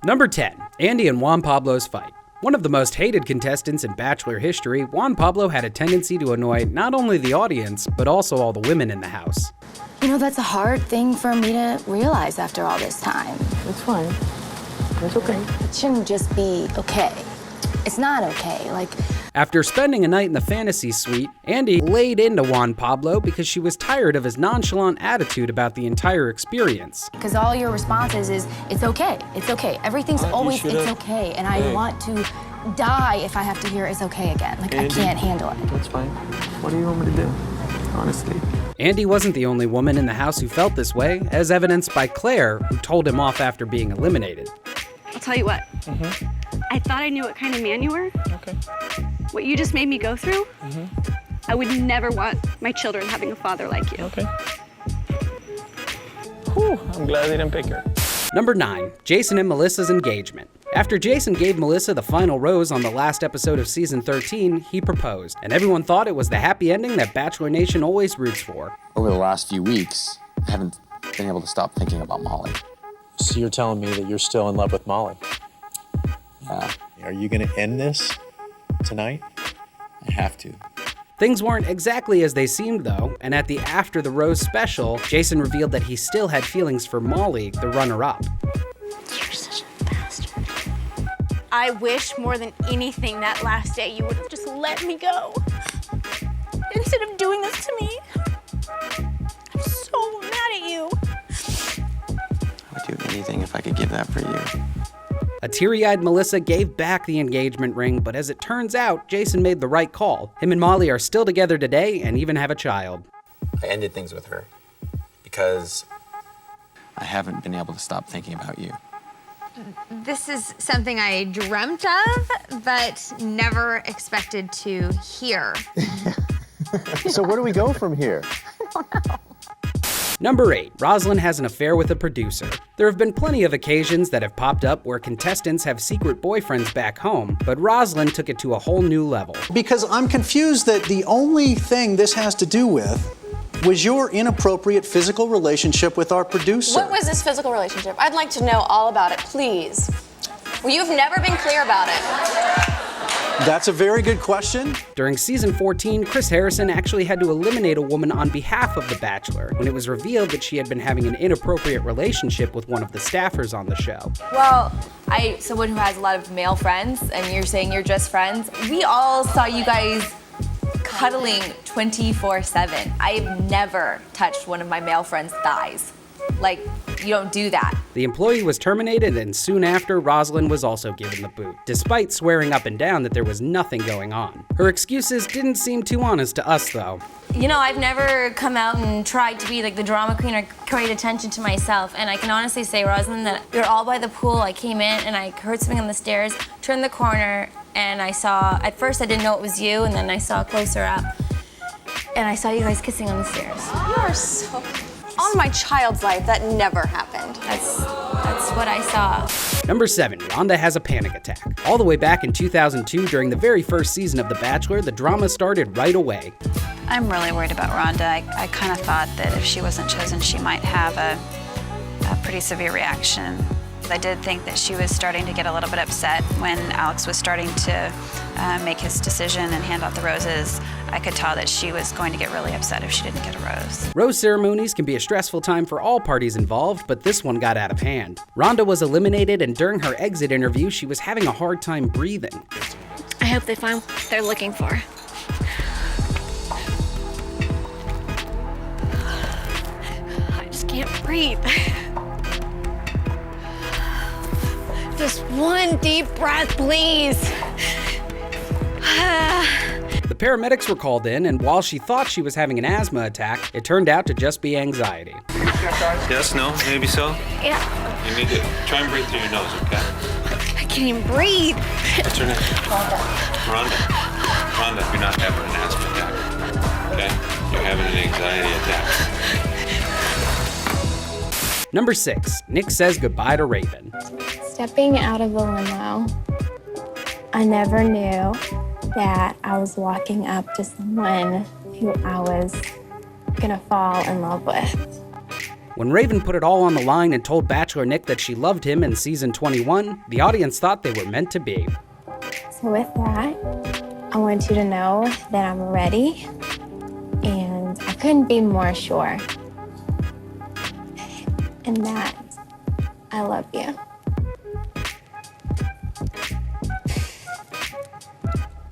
Number 10. Andy and Juan Pablo's fight. One of the most hated contestants in Bachelor history, Juan Pablo had a tendency to annoy not only the audience, but also all the women in the house. You know, that's a hard thing for me to realize after all this time. It's fine. It's okay. It shouldn't just be okay. It's not okay. After spending a night in the fantasy suite, Andy laid into Juan Pablo because she was tired of his nonchalant attitude about the entire experience. Because all your responses is, it's okay, it's okay. Everything's always, it's okay. And I want to die if I have to hear it's okay again. Andy, I can't handle it. That's fine. What do you want me to do, honestly? Andy wasn't the only woman in the house who felt this way, as evidenced by Claire, who told him off after being eliminated. I'll tell you what. I thought I knew what kind of man you were. Okay. What you just made me go through, I would never want my children having a father like you. Okay. Whew, I'm glad they didn't pick her. Number 9. Jason and Melissa's engagement. After Jason gave Melissa the final rose on the last episode of season 13, he proposed, and everyone thought it was the happy ending that Bachelor Nation always roots for. Over the last few weeks, I haven't been able to stop thinking about Molly. So you're telling me that you're still in love with Molly? Yeah. Are you gonna end this tonight? I have to. Things weren't exactly as they seemed though, and at the After the Rose special, Jason revealed that he still had feelings for Molly, the runner-up. You're such a bastard. I wish more than anything that last day you would have just let me go. Instead of doing this to me. I'm so mad at you. I would do anything if I could give that for you. A teary-eyed Melissa gave back the engagement ring, but as it turns out, Jason made the right call. Him and Molly are still together today and even have a child. I ended things with her because I haven't been able to stop thinking about you. This is something I dreamt of, but never expected to hear. So where do we go from here? I don't know. Number 8. Rozlyn has an affair with a producer. There have been plenty of occasions that have popped up where contestants have secret boyfriends back home, but Rozlyn took it to a whole new level. Because I'm confused that the only thing this has to do with was your inappropriate physical relationship with our producer. What was this physical relationship? I'd like to know all about it, please. Well, you've never been clear about it. That's a very good question. During season 14, Chris Harrison actually had to eliminate a woman on behalf of The Bachelor when it was revealed that she had been having an inappropriate relationship with one of the staffers on the show. Well, someone who has a lot of male friends, and you're saying you're just friends, we all saw you guys cuddling 24/7. I've never touched one of my male friends' thighs. Like, you don't do that. The employee was terminated, and soon after, Rozlyn was also given the boot, despite swearing up and down that there was nothing going on. Her excuses didn't seem too honest to us, though. You know, I've never come out and tried to be like the drama queen or create attention to myself, and I can honestly say, Rozlyn, that you're all by the pool. I came in and I heard something on the stairs, turned the corner, and I saw, at first I didn't know it was you, and then I saw closer up, and I saw you guys kissing on the stairs. You are so... On my child's life, that never happened. That's what I saw. Number 7, Rhonda has a panic attack. All the way back in 2002, during the very first season of The Bachelor, the drama started right away. I'm really worried about Rhonda. I kind of thought that if she wasn't chosen, she might have a pretty severe reaction. I did think that she was starting to get a little bit upset when Alex was starting to make his decision and hand out the roses. I could tell that she was going to get really upset if she didn't get a rose. Rose ceremonies can be a stressful time for all parties involved, but this one got out of hand. Rhonda was eliminated, and during her exit interview, she was having a hard time breathing. I hope they find what they're looking for. I just can't breathe. Just one deep breath, please. The paramedics were called in, and while she thought she was having an asthma attack, it turned out to just be anxiety. Yes, no, maybe so? Yeah. You need to try and breathe through your nose, okay? I can't even breathe. What's her name? Rhonda. Rhonda, you're not having an asthma attack, okay? You're having an anxiety attack. Number 6, Nick says goodbye to Raven. Stepping out of the limo, I never knew that I was walking up to someone who I was gonna fall in love with. When Raven put it all on the line and told Bachelor Nick that she loved him in season 21, the audience thought they were meant to be. So with that, I want you to know that I'm ready, and I couldn't be more sure. And that I love you.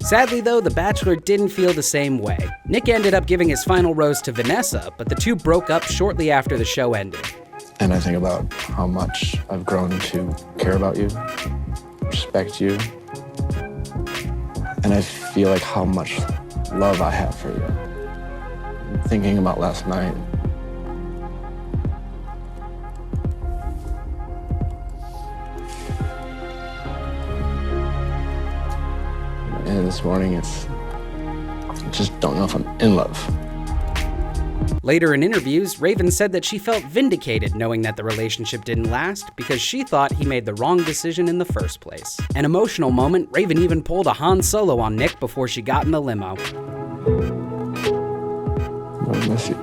Sadly though, The Bachelor didn't feel the same way. Nick ended up giving his final rose to Vanessa, but the two broke up shortly after the show ended. And I think about how much I've grown to care about you, respect you, and I feel like how much love I have for you. Thinking about last night, and this morning, I just don't know if I'm in love. Later in interviews, Raven said that she felt vindicated knowing that the relationship didn't last because she thought he made the wrong decision in the first place. An emotional moment, Raven even pulled a Han Solo on Nick before she got in the limo. I miss you.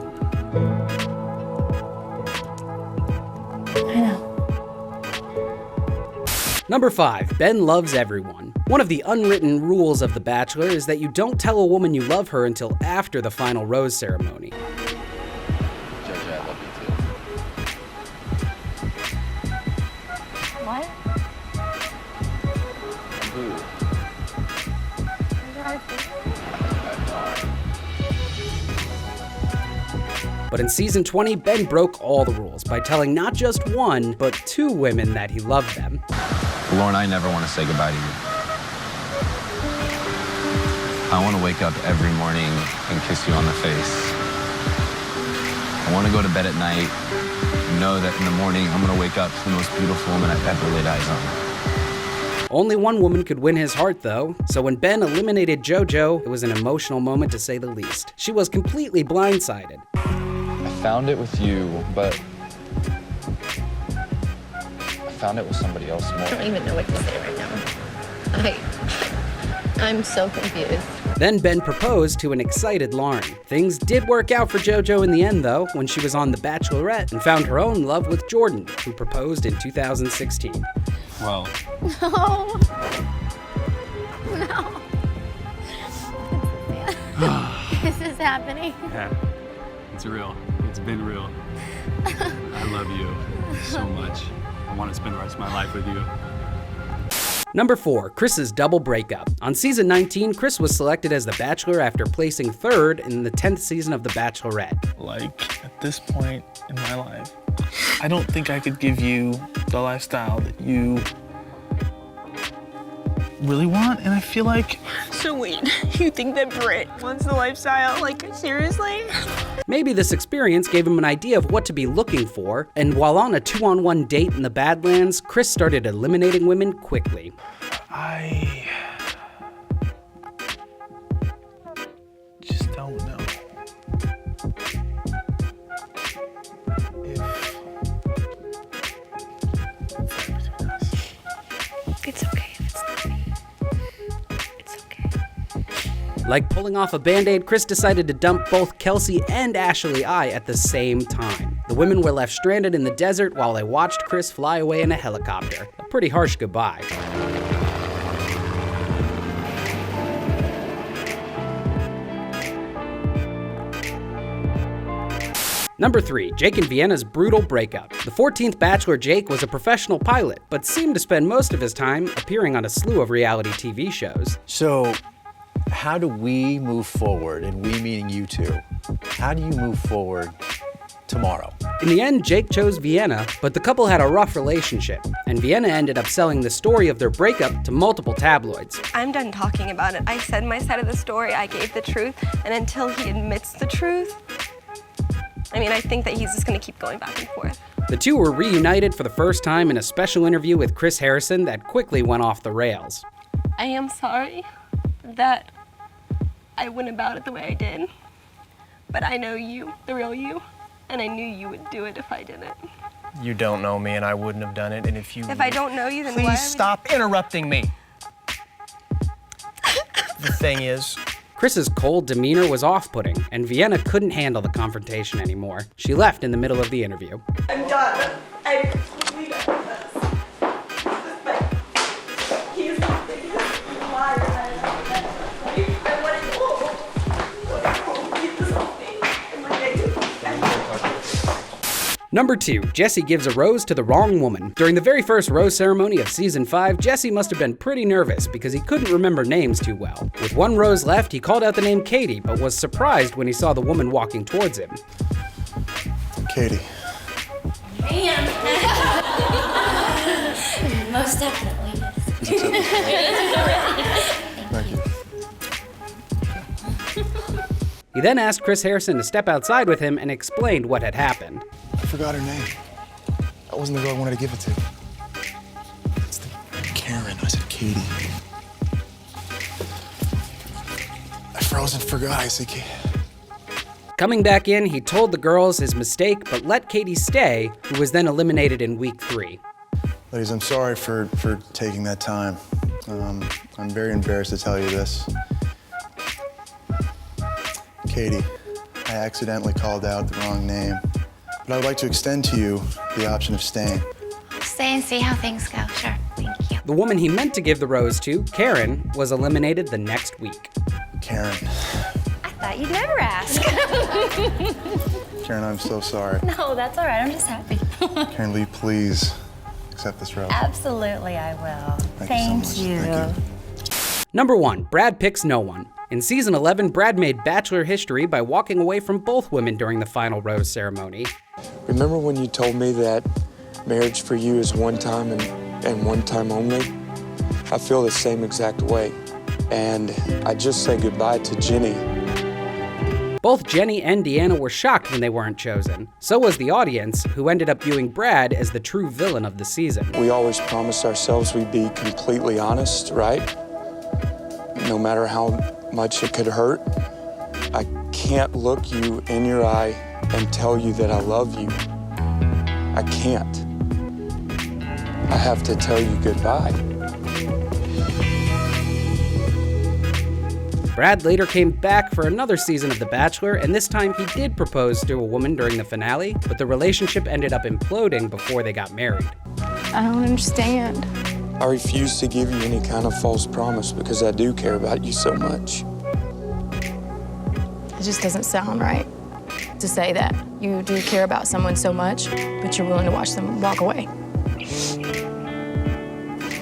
I know. Number 5, Ben loves everyone. One of the unwritten rules of The Bachelor is that you don't tell a woman you love her until after the final rose ceremony. JJ, I love you What? too. But in season 20, Ben broke all the rules by telling not just one, but 2 women that he loved them. Lauren, I never want to say goodbye to you. I want to wake up every morning and kiss you on the face. I want to go to bed at night and know that in the morning I'm going to wake up to the most beautiful woman I've ever laid eyes on. Only one woman could win his heart, though, so when Ben eliminated JoJo, it was an emotional moment to say the least. She was completely blindsided. I found it with you, but I found it with somebody else more. I don't even know what to say right now. I'm so confused. Then Ben proposed to an excited Lauren. Things did work out for JoJo in the end, though, when she was on The Bachelorette and found her own love with Jordan, who proposed in 2016. Well, No. This is happening. Yeah, it's real. It's been real. I love you so much. I want to spend the rest of my life with you. Number 4, Chris's double breakup. On season 19, Chris was selected as the Bachelor after placing 3rd in the 10th season of The Bachelorette. Like, at this point in my life, I don't think I could give you the lifestyle that you really want, and I feel like... So wait, you think that Britt wants the lifestyle? Like, seriously? Maybe this experience gave him an idea of what to be looking for, and while on a 2-on-1 date in the Badlands, Chris started eliminating women quickly. I just don't know if It's okay if it's not me. It's okay. Like pulling off a Band-Aid, Chris decided to dump both Kelsey and Ashley I at the same time. The women were left stranded in the desert while they watched Chris fly away in a helicopter. A pretty harsh goodbye. Number 3, Jake and Vienna's brutal breakup. The 14th Bachelor Jake was a professional pilot, but seemed to spend most of his time appearing on a slew of reality TV shows. So, how do we move forward, and we meaning you two, how do you move forward tomorrow? In the end, Jake chose Vienna, but the couple had a rough relationship, and Vienna ended up selling the story of their breakup to multiple tabloids. I'm done talking about it. I said my side of the story, I gave the truth, and until he admits the truth, I mean, I think that he's just gonna keep going back and forth. The two were reunited for the first time in a special interview with Chris Harrison that quickly went off the rails. I am sorry that I went about it the way I did, but I know you, the real you, and I knew you would do it if I didn't. You don't know me, and I wouldn't have done it, and if you... If I don't know you, then why are we... Please stop interrupting me. The thing is, Chris's cold demeanor was off-putting, and Vienna couldn't handle the confrontation anymore. She left in the middle of the interview. I'm done. I'm completely done with this. He's the biggest liar I want to go. Number 2, Jesse gives a rose to the wrong woman. During the very first rose ceremony of season 5, Jesse must have been pretty nervous because he couldn't remember names too well. With one rose left, he called out the name Katie, but was surprised when he saw the woman walking towards him. Katie. Man. Most definitely. Thank you. He then asked Chris Harrison to step outside with him and explained what had happened. I forgot her name. That wasn't the girl I wanted to give it to. It's the Karen. I said Katie. I froze and forgot. I said Katie. Coming back in, he told the girls his mistake, but let Katie stay, who was then eliminated in week 3. Ladies, I'm sorry for taking that time. I'm very embarrassed to tell you this. Katie, I accidentally called out the wrong name, but I would like to extend to you the option of staying. Stay and see how things go. Sure. Thank you. The woman he meant to give the rose to, Karen, was eliminated the next week. Karen. I thought you'd never ask. Karen, I'm so sorry. No, that's all right. I'm just happy. Karen, will you please accept this rose? Absolutely, I will. Thank you so much. Thank you. Number 1, Brad picks no one. In season 11, Brad made Bachelor history by walking away from both women during the final rose ceremony. Remember when you told me that marriage for you is one time and one time only? I feel the same exact way. And I just say goodbye to Jenny. Both Jenny and Deanna were shocked when they weren't chosen. So was the audience, who ended up viewing Brad as the true villain of the season. We always promised ourselves we'd be completely honest, right? No matter how much it could hurt, I can't look you in your eye and tell you that I love you. I can't. I have to tell you goodbye. Brad later came back for another season of The Bachelor, and this time he did propose to a woman during the finale, but the relationship ended up imploding before they got married. I don't understand. I refuse to give you any kind of false promise because I do care about you so much. It just doesn't sound right to say that you do care about someone so much, but you're willing to watch them walk away.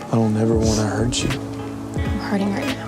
I don't ever want to hurt you. I'm hurting right now.